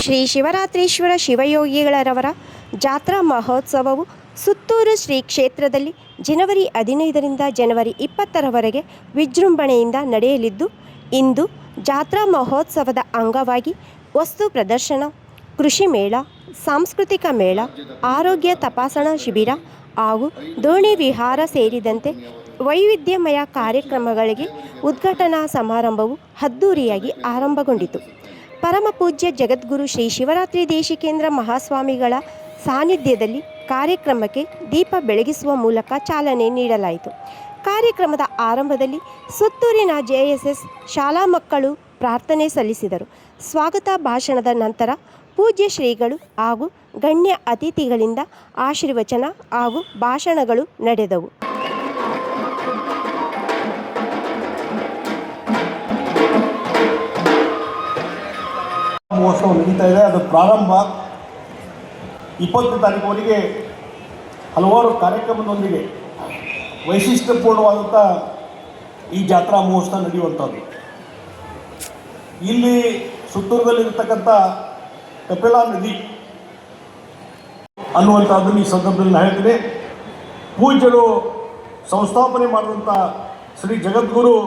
ಶ್ರೀ ಶಿವರಾತ್ರೀಶ್ವರ ಶಿವಯೋಗಿಗಳರವರ ಜಾತ್ರಾ ಮಹೋತ್ಸವವು ಸುತ್ತೂರು ಶ್ರೀ ಕ್ಷೇತ್ರದಲ್ಲಿ ಜನವರಿ 15ರಿಂದ ಜನವರಿ 20ರವರೆಗೆ ವಿಜೃಂಭಣೆಯಿಂದ ನಡೆಯಲಿದ್ದು, ಇಂದು ಜಾತ್ರಾ ಮಹೋತ್ಸವದ ಅಂಗವಾಗಿ ವಸ್ತು ಪ್ರದರ್ಶನ, ಕೃಷಿ ಮೇಳ, ಸಾಂಸ್ಕೃತಿಕ ಮೇಳ, ಆರೋಗ್ಯ ತಪಾಸಣಾ ಶಿಬಿರ ಹಾಗೂ ದೋಣಿ ವಿಹಾರ ಸೇರಿದಂತೆ ವೈವಿಧ್ಯಮಯ ಕಾರ್ಯಕ್ರಮಗಳಿಗೆ ಉದ್ಘಾಟನಾ ಸಮಾರಂಭವು ಅದ್ದೂರಿಯಾಗಿ ಆರಂಭಗೊಂಡಿತು. ಪರಮಪೂಜ್ಯ ಜಗದ್ಗುರು ಶ್ರೀ ಶಿವರಾತ್ರಿ ದೇಶಿಕೇಂದ್ರ ಮಹಾಸ್ವಾಮಿಗಳ ಸಾನ್ನಿಧ್ಯದಲ್ಲಿ ಕಾರ್ಯಕ್ರಮಕ್ಕೆ ದೀಪ ಬೆಳಗಿಸುವ ಮೂಲಕ ಚಾಲನೆ ನೀಡಲಾಯಿತು. ಕಾರ್ಯಕ್ರಮದ ಆರಂಭದಲ್ಲಿ ಸುತ್ತೂರಿನ JSS ಶಾಲಾ ಮಕ್ಕಳು ಪ್ರಾರ್ಥನೆ ಸಲ್ಲಿಸಿದರು. ಸ್ವಾಗತ ಭಾಷಣದ ನಂತರ ಪೂಜ್ಯ ಶ್ರೀಗಳು ಹಾಗೂ ಗಣ್ಯ ಅತಿಥಿಗಳಿಂದ ಆಶೀರ್ವಚನ ಹಾಗೂ ಭಾಷಣಗಳು ನಡೆದವು. ಮಹೋತ್ಸವ ನಡೀತಾ ಇದೆ. ಅದು ಪ್ರಾರಂಭ 20ನೇ ತಾರೀಕುವರೆಗೆ ಹಲವಾರು ಕಾರ್ಯಕ್ರಮದೊಂದಿಗೆ ವೈಶಿಷ್ಟ್ಯಪೂರ್ಣವಾದಂಥ ಈ ಜಾತ್ರಾ ಮಹೋತ್ಸವ ನಡೆಯುವಂಥದ್ದು. ಇಲ್ಲಿ ಸುತ್ತೂರದಲ್ಲಿರ್ತಕ್ಕಂಥ ಕಪಿಲಾ ನದಿ ಅನ್ನುವಂಥದ್ದನ್ನು ಈ ಸಂದರ್ಭದಲ್ಲಿ ನಾನು ಹೇಳ್ತೀನಿ. ಪೂಜ್ಯರು ಸಂಸ್ಥಾಪನೆ ಮಾಡಿದಂಥ ಶ್ರೀ ಜಗದ್ಗುರು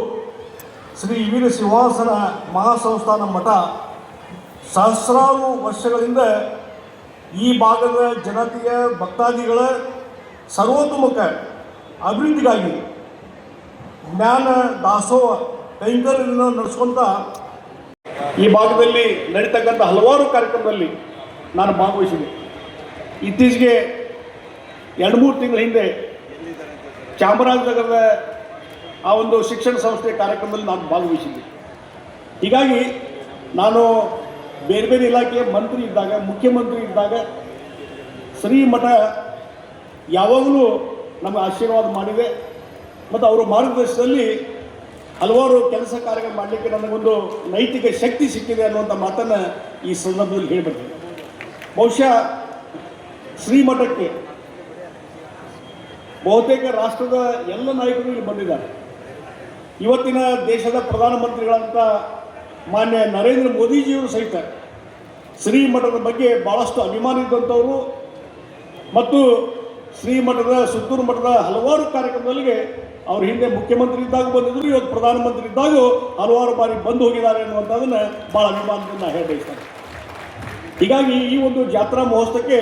ಶ್ರೀ ವೀರ ಸಿಂಹಾಸನ ಮಹಾಸಂಸ್ಥಾನ ಮಠ ಸಹಸ್ರಾರು ವರ್ಷಗಳಿಂದ ಈ ಭಾಗದ ಜನತೆಯ ಭಕ್ತಾದಿಗಳ ಸರ್ವತೋಮುಖ ಅಭಿವೃದ್ಧಿಗಾಗಿ ಜ್ಞಾನ ದಾಸೋಹ ಕೈಂಕರ್ಯವನ್ನು ನಡೆಸ್ಕೊಂತ ಈ ಭಾಗದಲ್ಲಿ ನಡೀತಕ್ಕಂಥ ಹಲವಾರು ಕಾರ್ಯಕ್ರಮದಲ್ಲಿ ನಾನು ಭಾಗವಹಿಸಿದೆ. ಇತ್ತೀಚೆಗೆ 2-3 ತಿಂಗಳ ಹಿಂದೆ ಚಾಮರಾಜನಗರದ ಆ ಒಂದು ಶಿಕ್ಷಣ ಸಂಸ್ಥೆ ಕಾರ್ಯಕ್ರಮದಲ್ಲಿ ನಾನು ಭಾಗವಹಿಸಿದ್ದೆ. ಹೀಗಾಗಿ ನಾನು ಬೇರೆ ಬೇರೆ ಇಲಾಖೆಯ ಮಂತ್ರಿ ಇದ್ದಾಗ, ಮುಖ್ಯಮಂತ್ರಿ ಇದ್ದಾಗ ಶ್ರೀಮಠ ಯಾವಾಗಲೂ ನಮಗೆ ಆಶೀರ್ವಾದ ಮಾಡಿದೆ ಮತ್ತು ಅವರ ಮಾರ್ಗದರ್ಶನದಲ್ಲಿ ಹಲವಾರು ಕೆಲಸ ಕಾರ್ಯಗಳು ಮಾಡಲಿಕ್ಕೆ ನನಗೊಂದು ನೈತಿಕ ಶಕ್ತಿ ಸಿಕ್ಕಿದೆ ಅನ್ನುವಂಥ ಮಾತನ್ನು ಈ ಸಂದರ್ಭದಲ್ಲಿ ಹೇಳಿಬಿಡ್ತೀನಿ. ಬಹುಶಃ ಶ್ರೀಮಠಕ್ಕೆ ಬಹುತೇಕ ರಾಷ್ಟ್ರದ ಎಲ್ಲ ನಾಯಕರು ಇಲ್ಲಿ ಬಂದಿದ್ದಾರೆ. ಇವತ್ತಿನ ದೇಶದ ಪ್ರಧಾನಮಂತ್ರಿಗಳಂತ ಮಾನ್ಯ ನರೇಂದ್ರ ಮೋದಿಜಿಯವರು ಸಹಿತ ಶ್ರೀಮಠದ ಬಗ್ಗೆ ಭಾಳಷ್ಟು ಅಭಿಮಾನ ಇದ್ದಂಥವರು ಮತ್ತು ಶ್ರೀಮಠದ ಸುತ್ತೂರು ಮಠದ ಹಲವಾರು ಕಾರ್ಯಕ್ರಮಗಳಿಗೆ ಅವ್ರ ಹಿಂದೆ ಮುಖ್ಯಮಂತ್ರಿ ಇದ್ದಾಗ ಬಂದಿದ್ದರು, ಇವತ್ತು ಪ್ರಧಾನಮಂತ್ರಿ ಇದ್ದಾಗೂ ಹಲವಾರು ಬಾರಿ ಬಂದು ಹೋಗಿದ್ದಾರೆ ಅನ್ನುವಂಥದ್ದನ್ನು ಭಾಳ ಅಭಿಮಾನದಿಂದ ಹೇಳಬಯಸ್ತಾರೆ. ಹೀಗಾಗಿ ಈ ಒಂದು ಜಾತ್ರಾ ಮಹೋತ್ಸವಕ್ಕೆ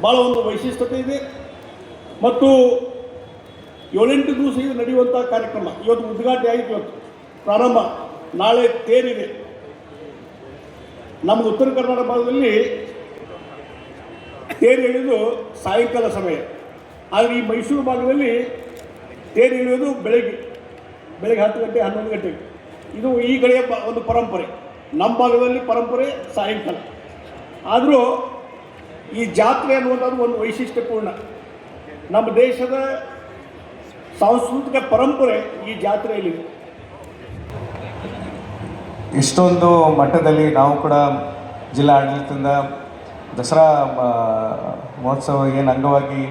ಭಾಳ ಒಂದು ವೈಶಿಷ್ಟ್ಯತೆ ಇದೆ ಮತ್ತು 7-8 ದಿವಸ ಇದು ನಡೆಯುವಂಥ ಕಾರ್ಯಕ್ರಮ. ಇವತ್ತು ಉದ್ಘಾಟನೆ ಆಯಿತು, ಇವತ್ತು ಪ್ರಾರಂಭ, ನಾಳೆ ತೇರಿದೆ. ನಮ್ಮ ಉತ್ತರ ಕರ್ನಾಟಕ ಭಾಗದಲ್ಲಿ ತೇರು ಎಳೆಯೋದು ಸಾಯಂಕಾಲ ಸಮಯ, ಆದರೆ ಈ ಮೈಸೂರು ಭಾಗದಲ್ಲಿ ತೇರು ಎಳೆಯೋದು ಬೆಳಗ್ಗೆ 10 ಗಂಟೆ 11 ಗಂಟೆಗೆ. ಇದು ಈ ಕಡೆಯ ಒಂದು ಪರಂಪರೆ. ನಮ್ಮ ಭಾಗದಲ್ಲಿ ಪರಂಪರೆ ಸಾಯಂಕಾಲ. ಆದರೂ ಈ ಜಾತ್ರೆ ಅನ್ನುವಂಥದ್ದು ಒಂದು ವೈಶಿಷ್ಟ್ಯಪೂರ್ಣ. ನಮ್ಮ ದೇಶದ ಸಾಂಸ್ಕೃತಿಕ ಪರಂಪರೆ ಈ ಜಾತ್ರೆಯಲ್ಲಿದೆ. ಇಷ್ಟೊಂದು ಮಟ್ಟದಲ್ಲಿ ನಾವು ಕೂಡ ಜಿಲ್ಲಾ ಆಡಳಿತದಿಂದ ದಸರಾ ಮಹೋತ್ಸವ ಏನು ಅಂಗವಾಗಿ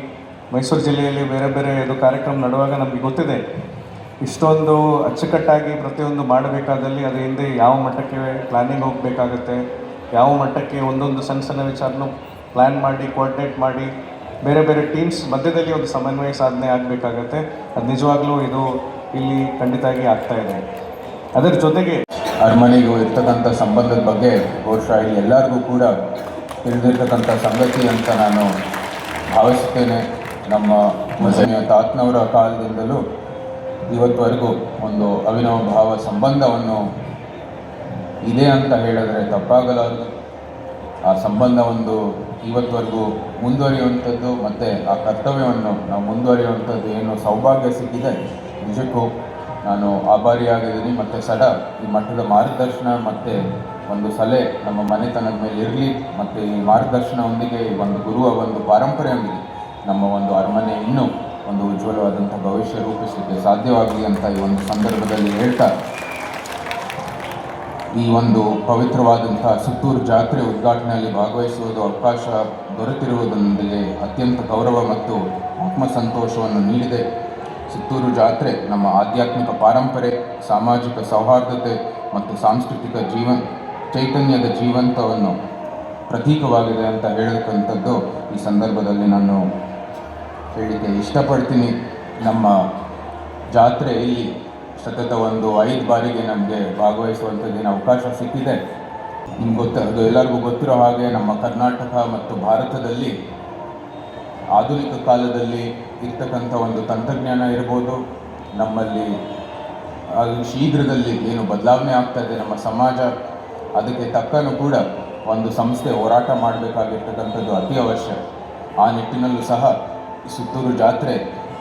ಮೈಸೂರು ಜಿಲ್ಲೆಯಲ್ಲಿ ಬೇರೆ ಬೇರೆ ಇದು ಕಾರ್ಯಕ್ರಮ ನಡೆಯುವಾಗ ನಮಗೆ ಗೊತ್ತಿದೆ, ಇಷ್ಟೊಂದು ಅಚ್ಚುಕಟ್ಟಾಗಿ ಪ್ರತಿಯೊಂದು ಮಾಡಬೇಕಾದಲ್ಲಿ ಅದರ ಹಿಂದೆ ಯಾವ ಮಟ್ಟಕ್ಕೆ ಪ್ಲ್ಯಾನಿಂಗ್ ಹೋಗಬೇಕಾಗತ್ತೆ, ಯಾವ ಮಟ್ಟಕ್ಕೆ ಒಂದೊಂದು ಸಣ್ಣ ಸಣ್ಣ ವಿಚಾರನೂ ಪ್ಲ್ಯಾನ್ ಮಾಡಿ ಕೋಆರ್ಡಿನೇಟ್ ಮಾಡಿ ಬೇರೆ ಬೇರೆ ಟೀಮ್ಸ್ ಮಧ್ಯದಲ್ಲಿ ಒಂದು ಸಮನ್ವಯ ಸಾಧನೆ ಆಗಬೇಕಾಗತ್ತೆ. ಅದು ನಿಜವಾಗ್ಲೂ ಇದು ಇಲ್ಲಿ ಖಂಡಿತವಾಗಿ ಆಗ್ತಾಯಿದೆ. ಅದರ ಜೊತೆಗೆ ಅರಮನೆಗೂ ಇರ್ತಕ್ಕಂಥ ಸಂಬಂಧದ ಬಗ್ಗೆ ಬಹುಶಃ ಇಲ್ಲಿ ಎಲ್ಲರಿಗೂ ಕೂಡ ತಿಳಿದಿರ್ತಕ್ಕಂಥ ಸಂಗತಿ ಅಂತ ನಾನು ಭಾವಿಸುತ್ತೇನೆ. ನಮ್ಮ ಮೊದಲನೆಯ ತಾತನವರ ಕಾಲದಿಂದಲೂ ಇವತ್ತುವರೆಗೂ ಒಂದು ಅವಿನಾವ ಭಾವ ಸಂಬಂಧವನ್ನು ಇದೆ ಅಂತ ಹೇಳಿದ್ರೆ ತಪ್ಪಾಗಲಾರದು. ಆ ಸಂಬಂಧ ಒಂದು ಇವತ್ತುವರೆಗೂ ಮುಂದುವರಿಯುವಂಥದ್ದು ಮತ್ತು ಆ ಕರ್ತವ್ಯವನ್ನು ನಾವು ಮುಂದುವರಿಯುವಂಥದ್ದು ಏನು ಸೌಭಾಗ್ಯ ಸಿಕ್ಕಿದೆ, ನಿಜಕ್ಕೂ ನಾನು ಆಭಾರಿಯಾಗಿದ್ದೀನಿ. ಮತ್ತು ಸದಾ ಈ ಮಟ್ಟದ ಮಾರ್ಗದರ್ಶನ ಮತ್ತು ಒಂದು ಸಲಹೆ ನಮ್ಮ ಮನೆತನದ ಮೇಲೆ ಇರಲಿ ಮತ್ತು ಈ ಮಾರ್ಗದರ್ಶನದೊಂದಿಗೆ ಈ ಒಂದು ಗುರುವ ಒಂದು ಪಾರಂಪರೆಯೊಂದಿಗೆ ನಮ್ಮ ಒಂದು ಅರಮನೆ ಇನ್ನೂ ಒಂದು ಉಜ್ವಲವಾದಂಥ ಭವಿಷ್ಯ ರೂಪಿಸಲಿಕ್ಕೆ ಸಾಧ್ಯವಾಗಲಿ ಅಂತ ಈ ಒಂದು ಸಂದರ್ಭದಲ್ಲಿ ಹೇಳ್ತಾ, ಈ ಒಂದು ಪವಿತ್ರವಾದಂಥ ಸುತ್ತೂರು ಜಾತ್ರೆ ಉದ್ಘಾಟನೆಯಲ್ಲಿ ಭಾಗವಹಿಸುವುದು ಅವಕಾಶ ದೊರೆತಿರುವುದರೊಂದಿಗೆ ಅತ್ಯಂತ ಗೌರವ ಮತ್ತು ಆತ್ಮಸಂತೋಷವನ್ನು ನೀಡಿದೆ. ಸುತ್ತೂರು ಜಾತ್ರೆ ನಮ್ಮ ಆಧ್ಯಾತ್ಮಿಕ ಪಾರಂಪರೆ, ಸಾಮಾಜಿಕ ಸೌಹಾರ್ದತೆ ಮತ್ತು ಸಾಂಸ್ಕೃತಿಕ ಚೈತನ್ಯದ ಜೀವಂತವನ್ನು ಪ್ರತೀಕವಾಗಿದೆ ಅಂತ ಹೇಳತಕ್ಕಂಥದ್ದು ಈ ಸಂದರ್ಭದಲ್ಲಿ ನಾನು ಹೇಳಲಿಕ್ಕೆ ಇಷ್ಟಪಡ್ತೀನಿ. ನಮ್ಮ ಜಾತ್ರೆ ಇಲ್ಲಿ ಸತತ ಒಂದು 5 ಬಾರಿಗೆ ನಮಗೆ ಭಾಗವಹಿಸುವಂಥದ್ದೇನು ಅವಕಾಶ ಸಿಕ್ಕಿದೆ. ನಿಮ್ಗೆ ಅದು ಎಲ್ಲರಿಗೂ ಗೊತ್ತಿರೋ ಹಾಗೆ ನಮ್ಮ ಕರ್ನಾಟಕ ಮತ್ತು ಭಾರತದಲ್ಲಿ ಆಧುನಿಕ ಕಾಲದಲ್ಲಿ ಇರ್ತಕ್ಕಂಥ ಒಂದು ತಂತ್ರಜ್ಞಾನ ಇರ್ಬೋದು, ನಮ್ಮಲ್ಲಿ ಅದು ಶೀಘ್ರದಲ್ಲಿ ಏನು ಬದಲಾವಣೆ ಆಗ್ತಾಯಿದೆ ನಮ್ಮ ಸಮಾಜ, ಅದಕ್ಕೆ ತಕ್ಕನೂ ಕೂಡ ಒಂದು ಸಂಸ್ಥೆ ಹೋರಾಟ ಮಾಡಬೇಕಾಗಿರ್ತಕ್ಕಂಥದ್ದು ಅತಿ ಅವಶ್ಯ. ಆ ನಿಟ್ಟಿನಲ್ಲೂ ಸಹ ಸುತ್ತೂರು ಜಾತ್ರೆ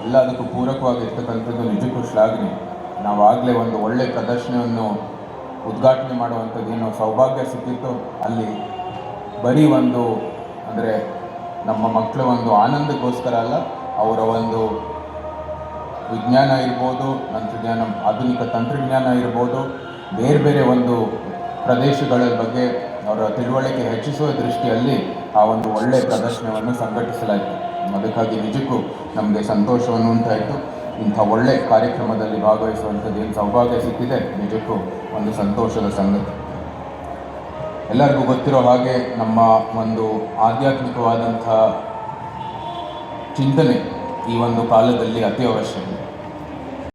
ಎಲ್ಲದಕ್ಕೂ ಪೂರಕವಾಗಿರ್ತಕ್ಕಂಥದ್ದು ನಿಜಕ್ಕೂ ಶ್ಲಾಘನೆ. ನಾವಾಗಲೇ ಒಂದು ಒಳ್ಳೆಯ ಪ್ರದರ್ಶನವನ್ನು ಉದ್ಘಾಟನೆ ಮಾಡುವಂಥದ್ದೇನೋ ಸೌಭಾಗ್ಯ ಸಿಕ್ಕಿತ್ತು. ಅಲ್ಲಿ ಬರೀ ಒಂದು ಅಂದರೆ ನಮ್ಮ ಮಕ್ಕಳ ಒಂದು ಆನಂದಕ್ಕೋಸ್ಕರ ಅಲ್ಲ, ಅವರ ಒಂದು ವಿಜ್ಞಾನ ಇರ್ಬೋದು, ತಂತ್ರಜ್ಞಾನ, ಆಧುನಿಕ ತಂತ್ರಜ್ಞಾನ ಇರ್ಬೋದು, ಬೇರೆ ಬೇರೆ ಒಂದು ಪ್ರದೇಶಗಳ ಬಗ್ಗೆ ಅವರ ತಿಳುವಳಿಕೆ ಹೆಚ್ಚಿಸುವ ದೃಷ್ಟಿಯಲ್ಲಿ ಆ ಒಂದು ಒಳ್ಳೆಯ ಪ್ರದರ್ಶನವನ್ನು ಸಂಘಟಿಸಲಾಯಿತು. ಅದಕ್ಕಾಗಿ ನಿಜಕ್ಕೂ ನಮಗೆ ಸಂತೋಷವನ್ನು ಉಂಟಾಯಿತು. ಇಂಥ ಒಳ್ಳೆಯ ಕಾರ್ಯಕ್ರಮದಲ್ಲಿ ಭಾಗವಹಿಸುವಂಥದ್ದು ಏನು ಸೌಭಾಗ್ಯ ಸಿಕ್ಕಿದೆ, ನಿಜಕ್ಕೂ ಒಂದು ಸಂತೋಷದ ಸಂಗತಿ. ಎಲ್ಲರಿಗೂ ಗೊತ್ತಿರೋ ಹಾಗೆ ನಮ್ಮ ಒಂದು ಆಧ್ಯಾತ್ಮಿಕವಾದಂಥ ಚಿಂತನೆ ಈ ಒಂದು ಕಾಲದಲ್ಲಿ ಅತಿ ಅವಶ್ಯಕ.